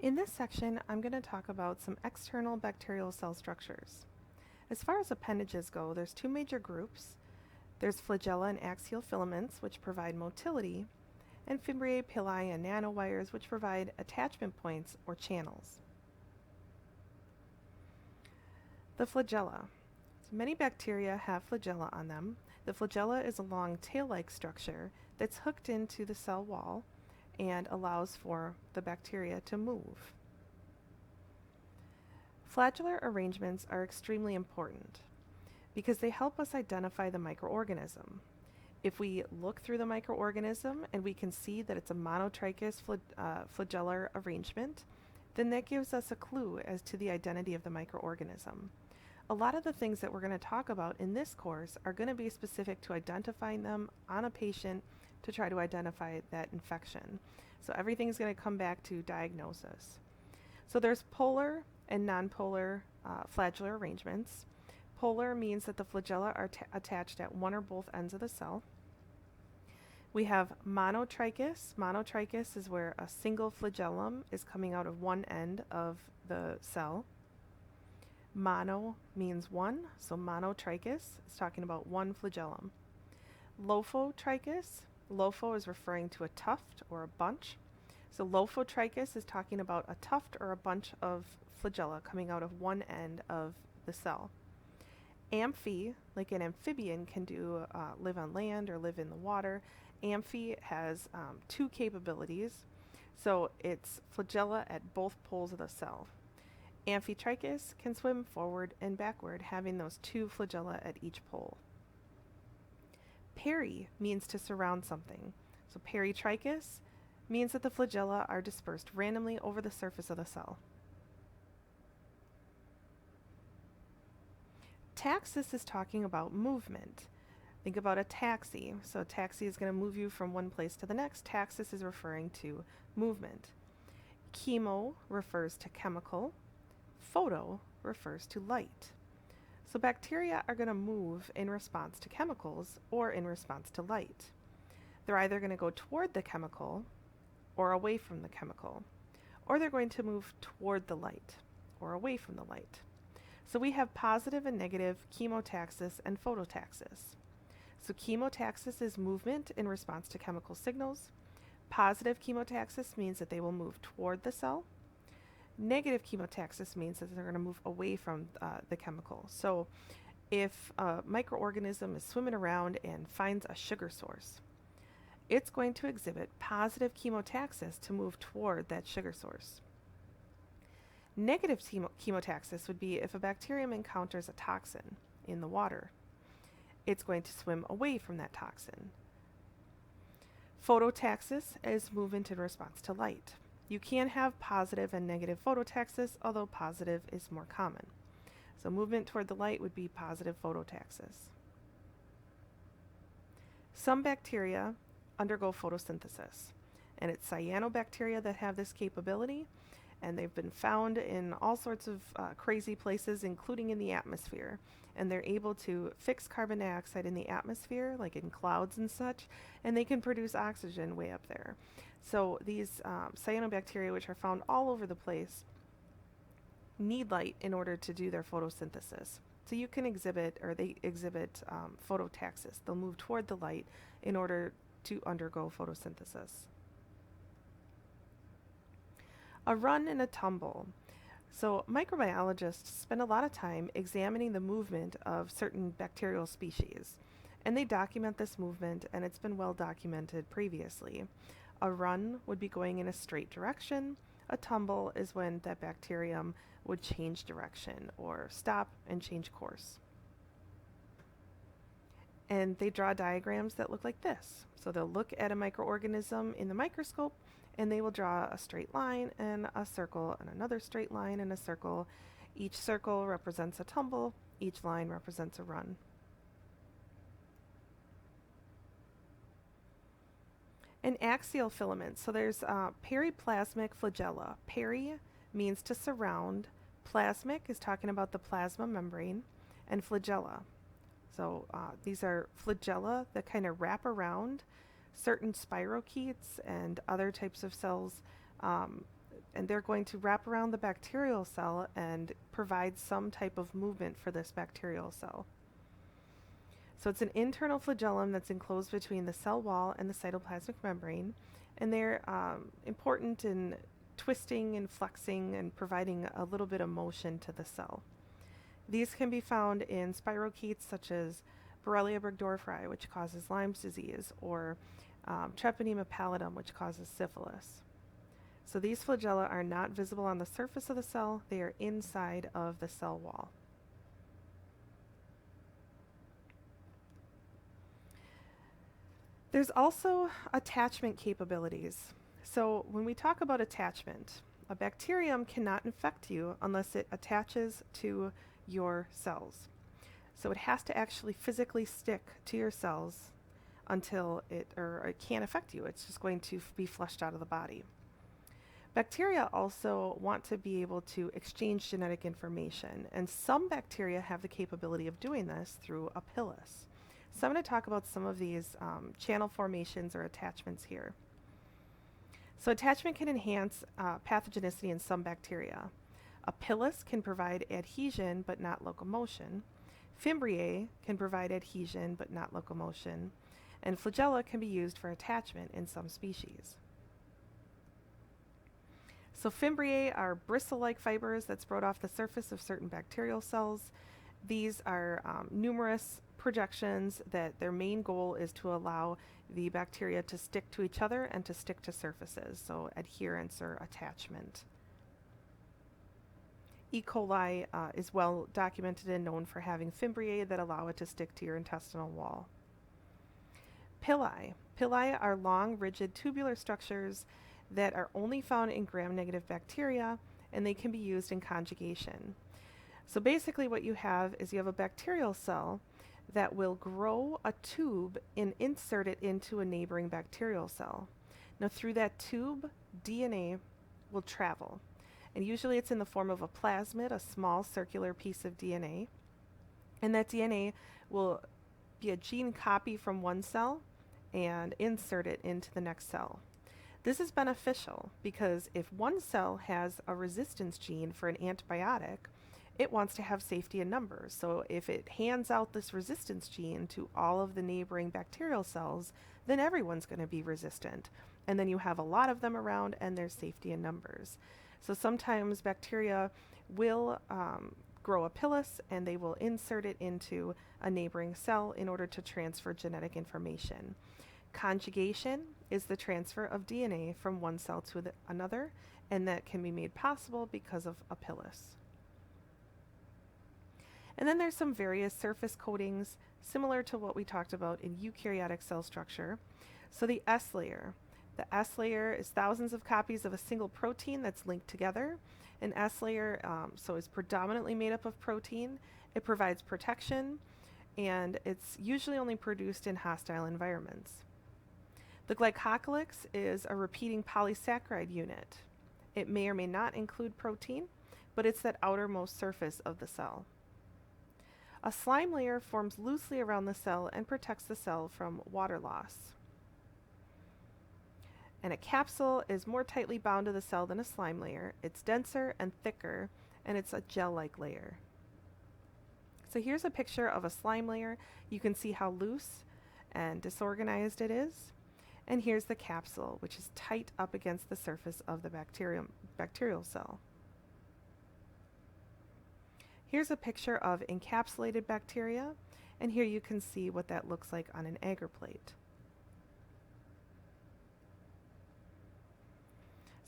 In this section, I'm going to talk about some external bacterial cell structures. As far as appendages go, there's two major groups. There's flagella and axial filaments, which provide motility, and Fimbriae, Pili, and nanowires, which provide attachment points or channels. The flagella. So many bacteria have flagella on them. The flagella is a long tail-like structure that's hooked into the cell wall and allows for the bacteria to move. Flagellar arrangements are extremely important because they help us identify the microorganism. If we look through the microorganism and we can see that it's a monotrichous flagellar arrangement, then that gives us a clue as to the identity of the microorganism. A lot of the things that we're going to talk about in this course are going to be specific to identifying them on a patient to try to identify that infection. So everything's going to come back to diagnosis. So there's polar and nonpolar flagellar arrangements. Polar means that the flagella are attached at one or both ends of the cell. We have monotrichous. Monotrichous is where a single flagellum is coming out of one end of the cell. Mono means one, so monotrichous is talking about one flagellum. Lophotrichous, lopho is referring to a tuft or a bunch. So lophotrichous is talking about a tuft or a bunch of flagella coming out of one end of the cell. Amphi, like an amphibian, can live on land or live in the water. Amphi has two capabilities, so it's flagella at both poles of the cell. Amphitrichous can swim forward and backward, having those two flagella at each pole. Peri means to surround something. So peritrichous means that the flagella are dispersed randomly over the surface of the cell. Taxis is talking about movement. Think about a taxi. So a taxi is going to move you from one place to the next. Taxis is referring to movement. Chemo refers to chemical. Photo refers to light. So bacteria are going to move in response to chemicals or in response to light. They're either going to go toward the chemical or away from the chemical, or they're going to move toward the light or away from the light. So we have positive and negative chemotaxis and phototaxis. So chemotaxis is movement in response to chemical signals. Positive chemotaxis means that they will move toward the cell. Negative chemotaxis means that they're going to move away from the chemical. So if a microorganism is swimming around and finds a sugar source, it's going to exhibit positive chemotaxis to move toward that sugar source. Negative chemotaxis would be if a bacterium encounters a toxin in the water. It's going to swim away from that toxin. Phototaxis is movement in response to light. You can have positive and negative phototaxis, although positive is more common. So movement toward the light would be positive phototaxis. Some bacteria undergo photosynthesis, and it's cyanobacteria that have this capability, and they've been found in all sorts of crazy places, including in the atmosphere. And they're able to fix carbon dioxide in the atmosphere, like in clouds and such, and they can produce oxygen way up there. So these cyanobacteria, which are found all over the place, need light in order to do their photosynthesis. So you can exhibit, or they exhibit phototaxis. They'll move toward the light in order to undergo photosynthesis. A run and a tumble. So microbiologists spend a lot of time examining the movement of certain bacterial species, and they document this movement, and it's been well documented previously. A run would be going in a straight direction. A tumble is when that bacterium would change direction or stop and change course. And they draw diagrams that look like this. So they'll look at a microorganism in the microscope, and they will draw a straight line and a circle and another straight line and a circle. Each circle represents a tumble, each line represents a run. An axial filament. So there's periplasmic flagella. Peri means to surround. Plasmic is talking about the plasma membrane, and flagella. So these are flagella that kind of wrap around certain spirochetes and other types of cells and they're going to wrap around the bacterial cell and provide some type of movement for this bacterial cell. So it's an internal flagellum that's enclosed between the cell wall and the cytoplasmic membrane, and they're important in twisting and flexing and providing a little bit of motion to the cell. These can be found in spirochetes such as Borrelia burgdorferi, which causes Lyme's disease, or Treponema pallidum, which causes syphilis. So these flagella are not visible on the surface of the cell, they are inside of the cell wall. There's also attachment capabilities. So when we talk about attachment, a bacterium cannot infect you unless it attaches to your cells. So it has to actually physically stick to your cells until it can't affect you. It's just going to be flushed out of the body. Bacteria also want to be able to exchange genetic information, and some bacteria have the capability of doing this through a pilus. So I'm going to talk about some of these channel formations or attachments here. So attachment can enhance pathogenicity in some bacteria. A pilus can provide adhesion but not locomotion. Fimbriae can provide adhesion but not locomotion. And flagella can be used for attachment in some species. So Fimbriae are bristle-like fibers that sprout off the surface of certain bacterial cells. These are numerous projections that their main goal is to allow the bacteria to stick to each other and to stick to surfaces, so adherence or attachment. E. coli is well documented and known for having Fimbriae that allow it to stick to your intestinal wall. Pili. Pili are long, rigid, tubular structures that are only found in gram-negative bacteria, and they can be used in conjugation. So basically what you have is you have a bacterial cell that will grow a tube and insert it into a neighboring bacterial cell. Now through that tube, DNA will travel. And usually it's in the form of a plasmid, a small circular piece of DNA. And that DNA will be a gene copy from one cell and insert it into the next cell. This is beneficial because if one cell has a resistance gene for an antibiotic, it wants to have safety in numbers. So if it hands out this resistance gene to all of the neighboring bacterial cells, then everyone's going to be resistant. And then you have a lot of them around and there's safety in numbers. So sometimes bacteria will grow a pilus and they will insert it into a neighboring cell in order to transfer genetic information. Conjugation is the transfer of DNA from one cell to another, and that can be made possible because of a pilus. And then there's some various surface coatings similar to what we talked about in eukaryotic cell structure. So the S layer. The S layer is thousands of copies of a single protein that's linked together. An S layer is predominantly made up of protein. It provides protection, and it's usually only produced in hostile environments. The glycocalyx is a repeating polysaccharide unit. It may or may not include protein, but it's that outermost surface of the cell. A slime layer forms loosely around the cell and protects the cell from water loss. And a capsule is more tightly bound to the cell than a slime layer. It's denser and thicker, and it's a gel-like layer. So here's a picture of a slime layer. You can see how loose and disorganized it is. And here's the capsule, which is tight up against the surface of the bacterial cell. Here's a picture of encapsulated bacteria, and here you can see what that looks like on an agar plate.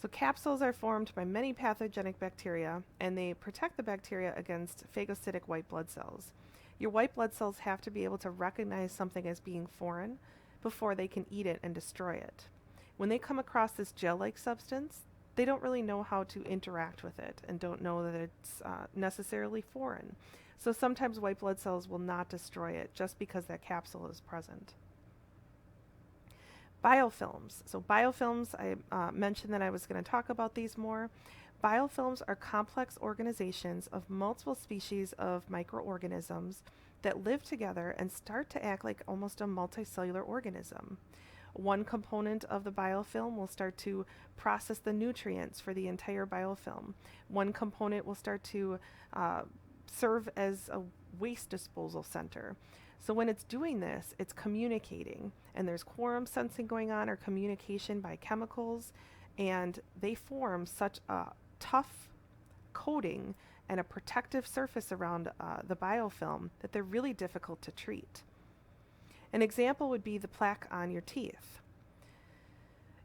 So capsules are formed by many pathogenic bacteria, and they protect the bacteria against phagocytic white blood cells. Your white blood cells have to be able to recognize something as being foreign before they can eat it and destroy it. When they come across this gel-like substance, they don't really know how to interact with it and don't know that it's necessarily foreign. So sometimes white blood cells will not destroy it just because that capsule is present. Biofilms. So biofilms, I mentioned that I was going to talk about these more. Biofilms are complex organizations of multiple species of microorganisms that live together and start to act like almost a multicellular organism. One component of the biofilm will start to process the nutrients for the entire biofilm. One component will start to serve as a waste disposal center. So when it's doing this, it's communicating, and there's quorum sensing going on, or communication by chemicals, and they form such a tough coating and a protective surface around the biofilm that they're really difficult to treat. An example would be the plaque on your teeth.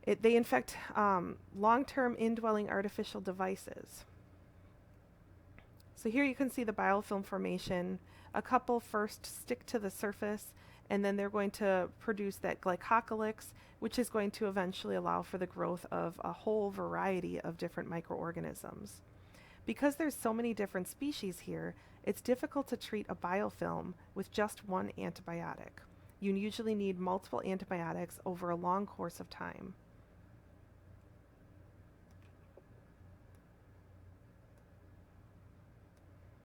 They infect long-term indwelling artificial devices. So here you can see the biofilm formation. A couple first stick to the surface, and then they're going to produce that glycocalyx, which is going to eventually allow for the growth of a whole variety of different microorganisms. Because there's so many different species here, it's difficult to treat a biofilm with just one antibiotic. You usually need multiple antibiotics over a long course of time.